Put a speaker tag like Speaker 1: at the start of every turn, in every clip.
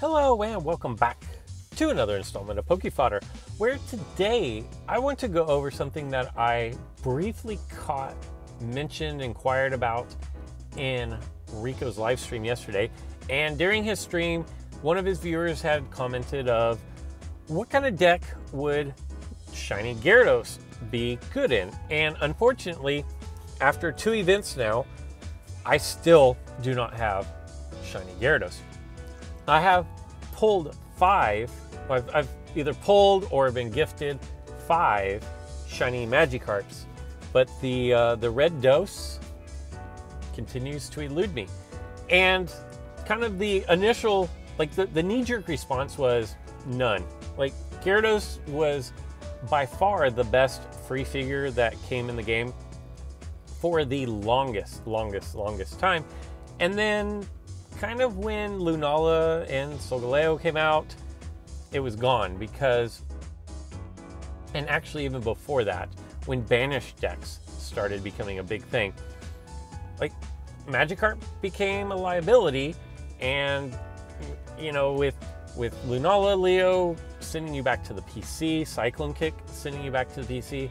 Speaker 1: Hello and welcome back to another installment of Fodder, where today I want to go over something that I briefly caught, mentioned, inquired about in Rico's live stream yesterday. And during his stream, one of his viewers had commented of what kind of deck would Shiny Gyarados be good in? And unfortunately, after 2 events now, I still do not have Shiny Gyarados. I have pulled 5, I've either pulled or been gifted 5 shiny Magikarps, but the red dose continues to elude me. And kind of the initial, like the knee-jerk response was none. Like, Gyarados was by far the best free figure that came in the game for the longest time. And then kind of when Lunala and Solgaleo came out, it was gone because, and actually even before that, when banished decks started becoming a big thing, like Magikarp became a liability. And you know, with Lunala, Leo sending you back to the PC, Cyclone Kick sending you back to the PC,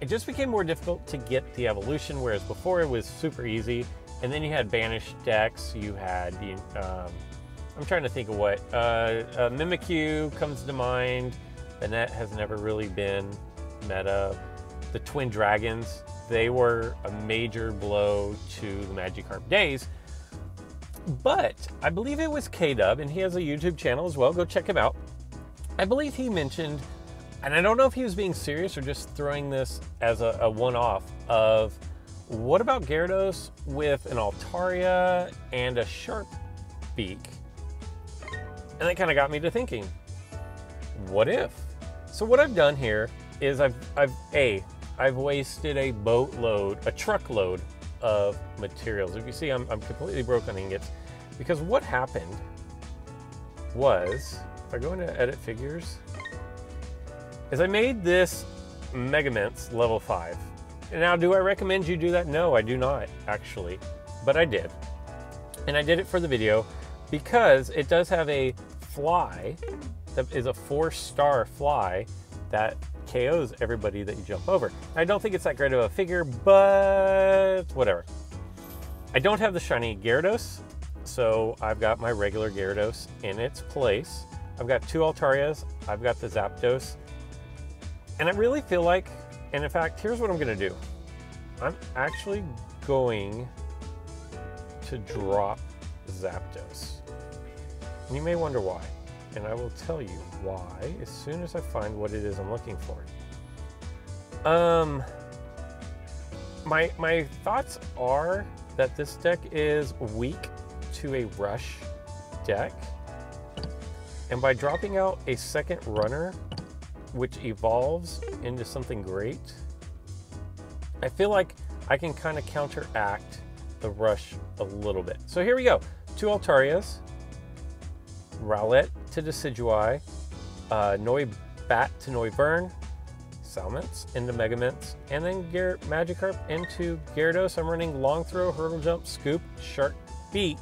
Speaker 1: it just became more difficult to get the evolution, whereas before it was super easy. And then you had banished decks, you had, I'm trying to think of what, Mimikyu comes to mind. The net has never really been meta. The Twin Dragons, they were a major blow to the Magikarp days. But I believe it was K-Dub, and he has a YouTube channel as well, go check him out. I believe he mentioned, and I don't know if he was being serious or just throwing this as a one-off, of what about Gyarados with an Altaria and a Sharp Beak? And that kind of got me to thinking, what if? So what I've done here is I've wasted a boatload, a truckload of materials. If you see, I'm completely broke on ingots, because what happened was, if I go into edit figures, is I made this Megamints level 5. Now, do I recommend you do that? No, I do not, actually. But I did. And I did it for the video because it does have a fly that is a 4-star fly that KOs everybody that you jump over. I don't think it's that great of a figure, but whatever. I don't have the shiny Gyarados, so I've got my regular Gyarados in its place. I've got 2 Altarias, I've got the Zapdos, and I really feel like, and in fact, here's what I'm going to do. I'm actually going to drop Zapdos. And you may wonder why. And I will tell you why as soon as I find what it is I'm looking for. My thoughts are that this deck is weak to a rush deck. And by dropping out a second runner, which evolves into something great, I feel like I can kind of counteract the rush a little bit. So here we go. 2 Altarias, Rowlet to Decidueye, Noibat to Noivern, Salamence into Megamints, and then Magikarp into Gyarados. I'm running Long Throw, Hurdle Jump, Scoop, Shark Beak,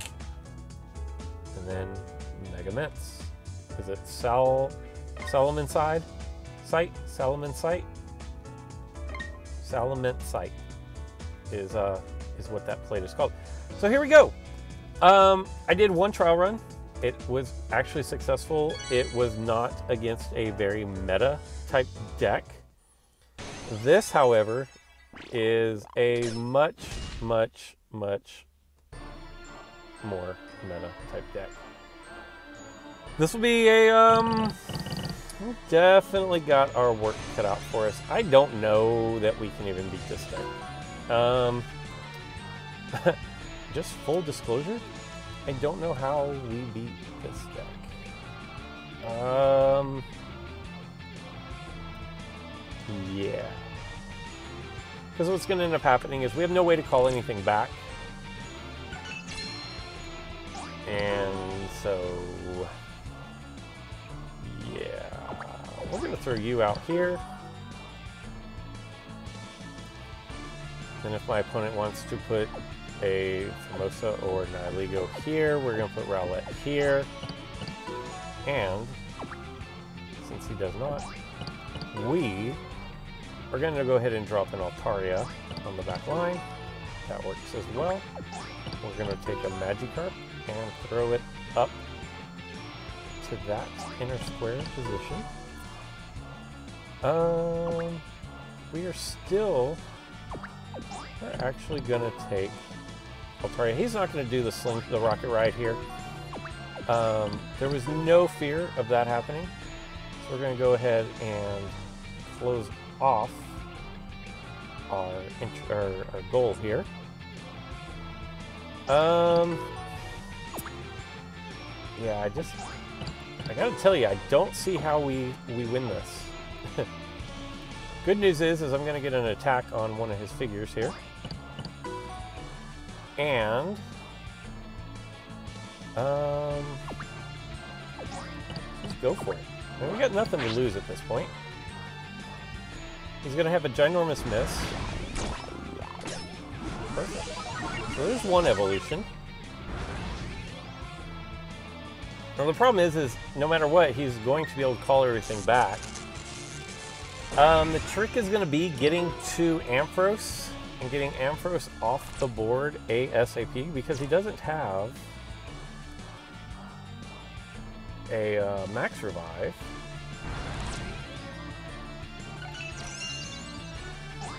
Speaker 1: and then Megamints. Is it Salamence Sight? Salamence Sight is what that plate is called. So here we go. I did 1 trial run. It was actually successful. It was not against a very meta type deck. This, however, is a much more meta type deck. This will be a we definitely got our work cut out for us. I don't know that we can even beat this deck. Just full disclosure, I don't know how we beat this deck. Yeah. Because what's going to end up happening is we have no way to call anything back. And so, yeah. We're going to throw you out here. Then if my opponent wants to put a Formosa or Nihilego here, we're going to put Rowlet here. And since he does not, we are going to go ahead and drop an Altaria on the back line. That works as well. We're going to take a Magikarp and throw it up to that inner square position. We're actually going to take Altaria. He's not going to do the rocket ride here. There was no fear of that happening. So we're going to go ahead and close off our goal here. Yeah, I gotta tell you, I don't see how we win this. Good news is I'm gonna get an attack on one of his figures here. And just go for it. And we got nothing to lose at this point. He's gonna have a ginormous miss. Perfect. So there's one evolution. Now the problem is no matter what, he's going to be able to call everything back. The trick is going to be getting to Ampharos and getting Ampharos off the board ASAP, because he doesn't have a max revive.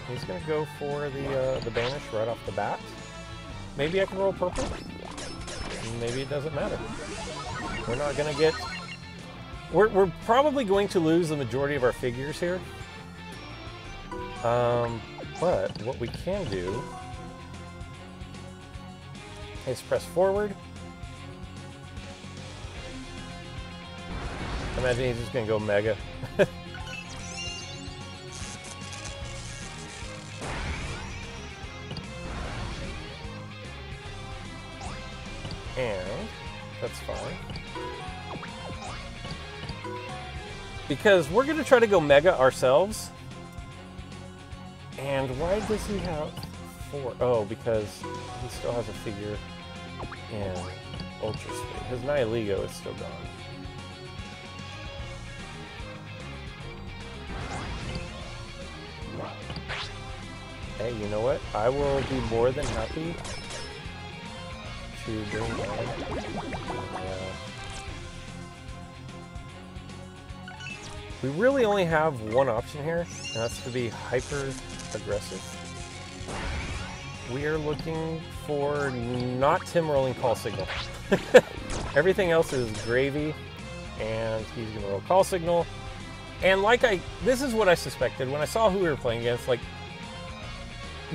Speaker 1: He's going to go for the banish right off the bat. Maybe I can roll purple. Maybe it doesn't matter. We're not going to get... We're probably going to lose the majority of our figures here. But what we can do is press forward. Imagine he's just going to go mega. And that's fine. Because we're going to try to go mega ourselves. And why does he have 4? Oh, because he still has a figure in Ultra Speed. His Nihilego is still gone. Hey, you know what? I will be more than happy to bring that. We really only have one option here, and that's to be hyper aggressive. We are looking for not him rolling call signal. Everything else is gravy, and he's gonna roll call signal. And this is what I suspected when I saw who we were playing against. Like,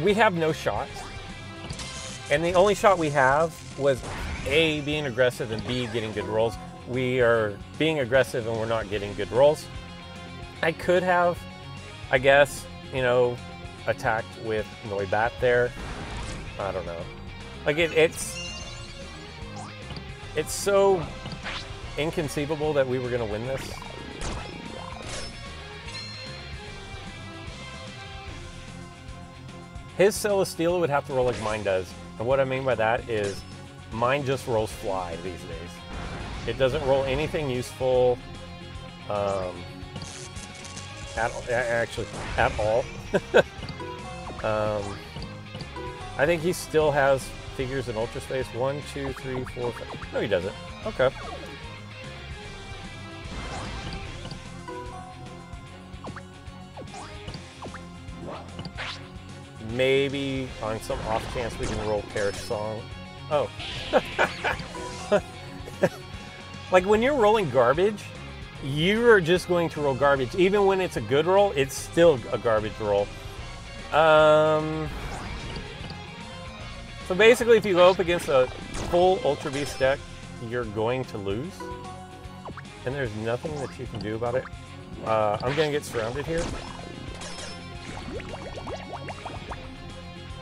Speaker 1: we have no shot, and the only shot we have was A, being aggressive, and B, getting good rolls. We are being aggressive and we're not getting good rolls. I could have, I guess, you know, attacked with Noibat there. I don't know. Like, it's so inconceivable that we were going to win this. His Celesteela would have to roll like mine does. And what I mean by that is mine just rolls fly these days. It doesn't roll anything useful at all. I think he still has figures in Ultra Space. 1, 2, 3, 4, 5. No, he doesn't. Okay. Maybe on some off chance we can roll Perish Song. Oh. Like, when you're rolling garbage, you are just going to roll garbage. Even when it's a good roll, it's still a garbage roll. So basically, if you go up against a full Ultra Beast deck, you're going to lose. And there's nothing that you can do about it. I'm going to get surrounded here.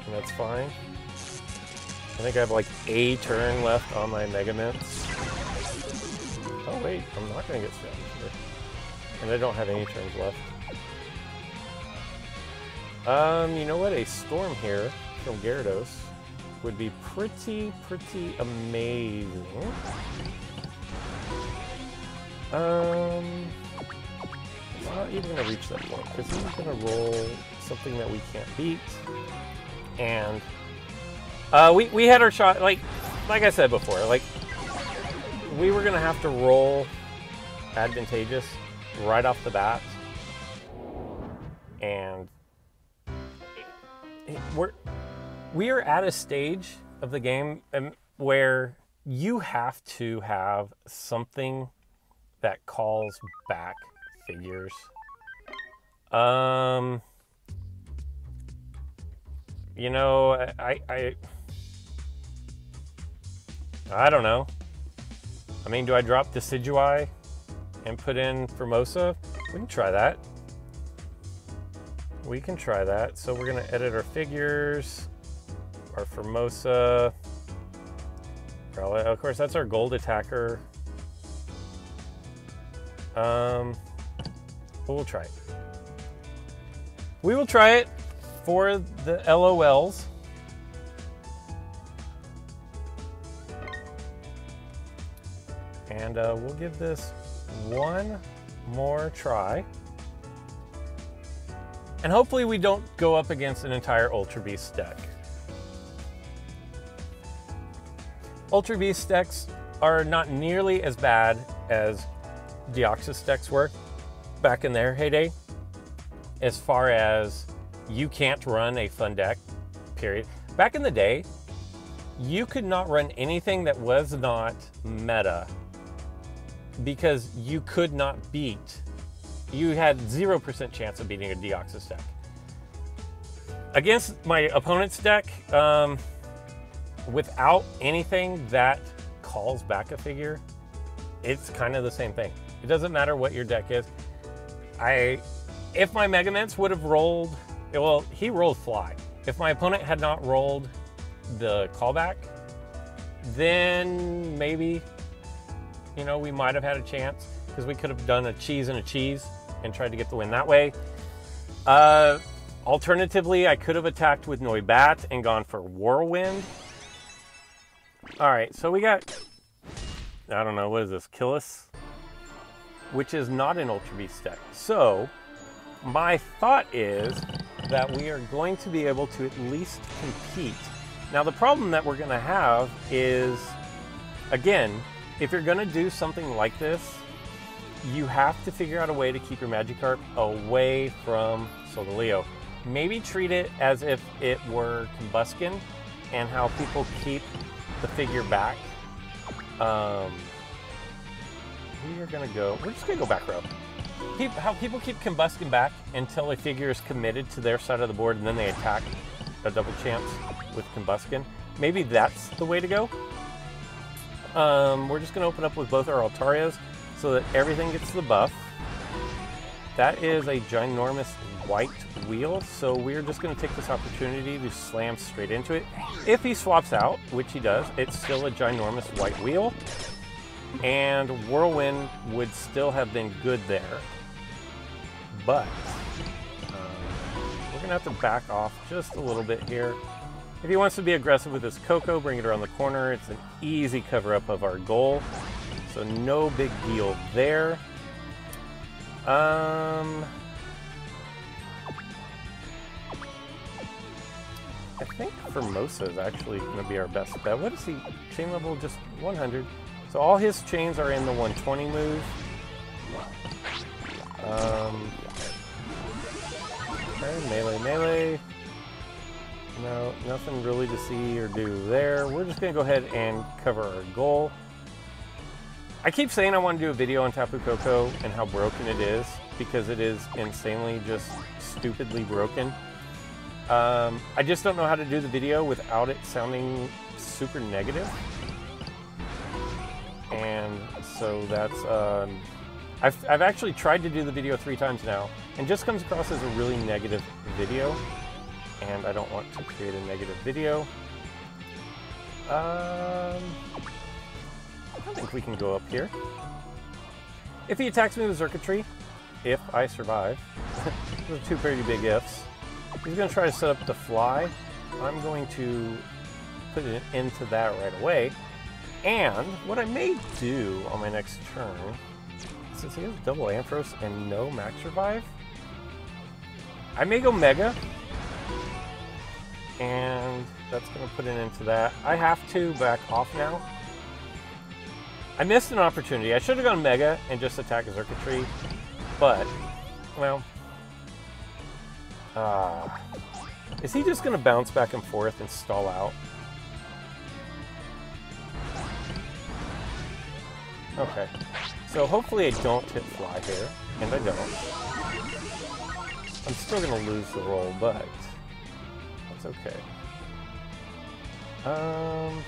Speaker 1: And that's fine. I think I have like a turn left on my Mega Mints. Oh wait, I'm not going to get surrounded here. And I don't have any turns left. You know what? A Storm here from Gyarados would be pretty amazing. It's not even gonna reach that point because he's gonna roll something that we can't beat. And we had our shot, like I said before, like we were gonna have to roll advantageous right off the bat, and we are at a stage of the game where you have to have something that calls back figures. You know, I don't know. I mean, do I drop Decidueye and put in Formosa? We can try that. We can try that. So we're gonna edit our figures, our Formosa. Of course, that's our gold attacker. But we'll try it. We will try it for the LOLs. And we'll give this one more try. And hopefully we don't go up against an entire Ultra Beast deck. Ultra Beast decks are not nearly as bad as Deoxys decks were back in their heyday, as far as you can't run a fun deck, period. Back in the day, you could not run anything that was not meta because you could not beat. You had 0% chance of beating a Deoxys deck. Against my opponent's deck, without anything that calls back a figure, it's kind of the same thing. It doesn't matter what your deck is. If my Mega Mints would have rolled, well, he rolled Fly. If my opponent had not rolled the callback, then maybe, you know, we might have had a chance because we could have done a cheese and a cheese and tried to get the win that way. Alternatively, I could have attacked with Noibat and gone for Whirlwind. All right, so we got, I don't know, what is this, Killis? Which is not an Ultra Beast deck. So my thought is that we are going to be able to at least compete. Now the problem that we're gonna have is, again, if you're gonna do something like this, you have to figure out a way to keep your Magikarp away from Solgaleo. Maybe treat it as if it were Combuskin and how people keep the figure back. We're just gonna go back row. How people keep Combuskin back until a figure is committed to their side of the board and then they attack a double chance with Combuskin. Maybe that's the way to go. We're just gonna open up with both our Altarias so that everything gets the buff. That is a ginormous white wheel, so we're just gonna take this opportunity to slam straight into it. If he swaps out, which he does, it's still a ginormous white wheel. And Whirlwind would still have been good there, but we're gonna have to back off just a little bit here. If he wants to be aggressive with his Coco, bring it around the corner. It's an easy cover-up of our goal, so no big deal there. I think Formosa is actually gonna be our best bet. What is he? Chain level just 100. So all his chains are in the 120 move. Okay, melee. No, nothing really to see or do there. We're just gonna go ahead and cover our goal. I keep saying I want to do a video on Tapu Koko and how broken it is, because it is insanely just stupidly broken. I just don't know how to do the video without it sounding super negative. And so that's, I've actually tried to do the video 3 times now, and just comes across as a really negative video, and I don't want to create a negative video. I think we can go up here. If he attacks me with Circuitry, if I survive, those are 2 pretty big ifs. He's going to try to set up the Fly. I'm going to put it into that right away. And what I may do on my next turn Since he has double Ampharos and no Max Revive, I may go Mega. And that's going to put an end to that. I have to back off now. I missed an opportunity. I should have gone Mega and just attack Circuitry. But, well... is he just going to bounce back and forth and stall out? Okay. So hopefully I don't hit Fly here. And I don't. I'm still going to lose the roll, but... it's okay. I'm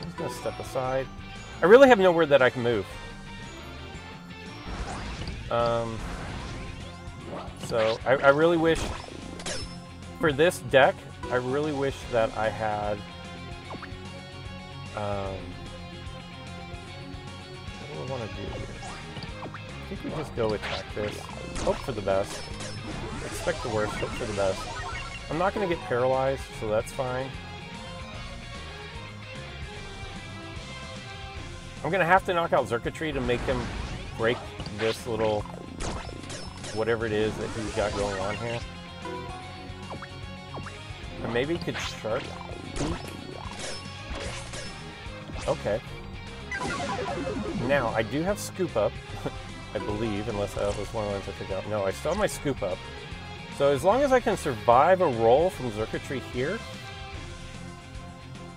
Speaker 1: just gonna step aside. I really have nowhere that I can move. So I really wish, for this deck, I really wish that I had, what do I want to do here? I think we just go attack this, hope for the best, expect the worst, hope for the best. I'm not going to get paralyzed, so that's fine. I'm going to have to knock out Circuitry to make him break this little whatever it is that he's got going on here. Or maybe he could Sharp Peek. Okay. Now, I do have Scoop Up, I believe, unless that was one of the ones I took out. No, I still have my Scoop Up. So as long as I can survive a roll from Circuitry here,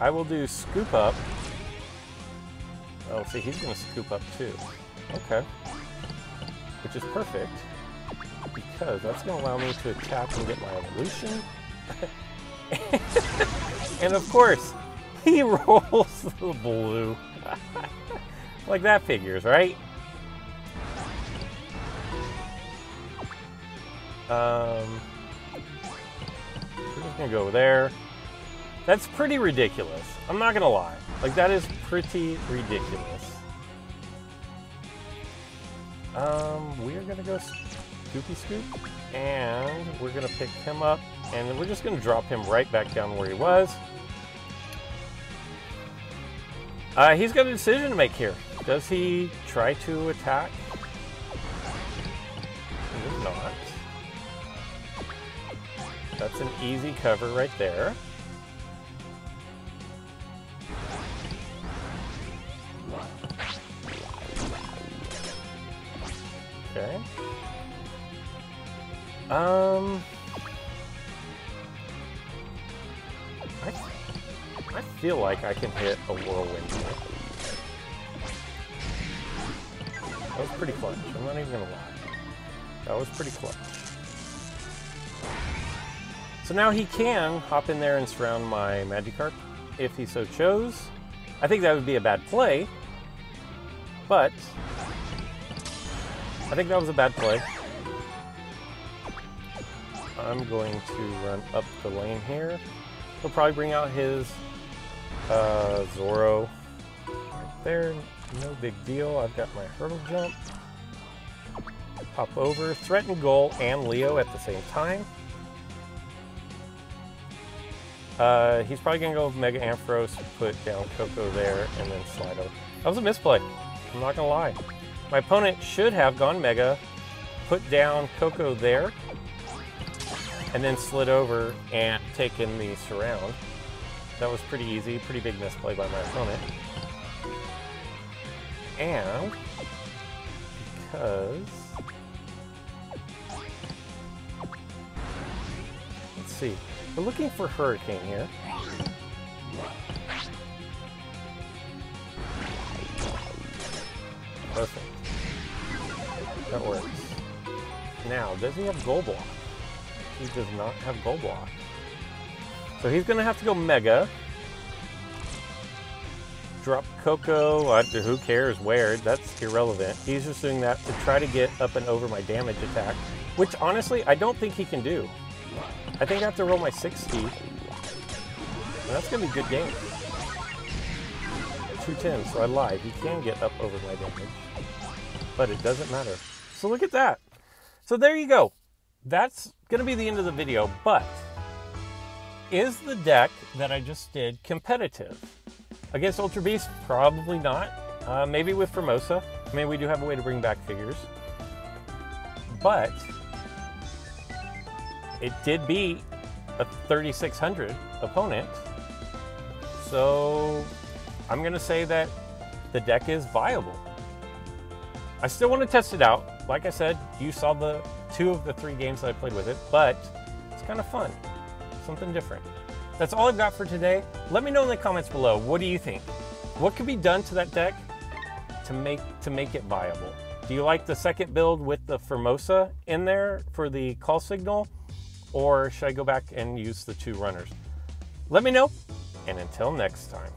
Speaker 1: I will do Scoop Up. Oh, see, he's going to Scoop Up too. Okay. Which is perfect, because that's going to allow me to attack and get my evolution. And of course, he rolls the blue. Like that figures, right? We're just gonna go there. That's pretty ridiculous. I'm not gonna lie. Like, that is pretty ridiculous. We're gonna go Scoopy Scoop, and we're gonna pick him up, and then we're just gonna drop him right back down where he was. He's got a decision to make here. Does he try to attack? He does not. That's an easy cover right there. Okay. I feel like I can hit a Whirlwind here. That was pretty clutch. I'm not even gonna lie. That was pretty clutch. So now he can hop in there and surround my Magikarp if he so chose. I think that would be a bad play, but I think that was a bad play. I'm going to run up the lane here. He'll probably bring out his Zoro right there. No big deal. I've got my Hurdle Jump. Pop over, threaten Goal and Leo at the same time. He's probably going to go with Mega Ampharos, put down Coco there, and then slide over. That was a misplay. I'm not going to lie. My opponent should have gone Mega, put down Coco there, and then slid over and taken the surround. That was pretty easy, pretty big misplay by my opponent. And because... let's see. We're looking for Hurricane here. Perfect. That works. Now, does he have Goal Block? He does not have Goal Block. So he's going to have to go Mega. Drop Coco. Who cares where? That's irrelevant. He's just doing that to try to get up and over my damage attack, which honestly, I don't think he can do. I think I have to roll my 60. And that's going to be a good game. 210, so I lied. He can get up over my damage. But it doesn't matter. So look at that. So there you go. That's going to be the end of the video, but is the deck that I just did competitive? Against Ultra Beast? Probably not. Maybe with Formosa. I mean, we do have a way to bring back figures, but it did beat a 3,600 opponent. So I'm going to say that the deck is viable. I still want to test it out. Like I said, you saw the 2 of the 3 games that I played with it, but it's kind of fun. Something different. That's all I've got for today. Let me know in the comments below. What do you think? What could be done to that deck to make it viable? Do you like the second build with the Formosa in there for the call signal? Or should I go back and use the 2 runners? Let me know, and until next time.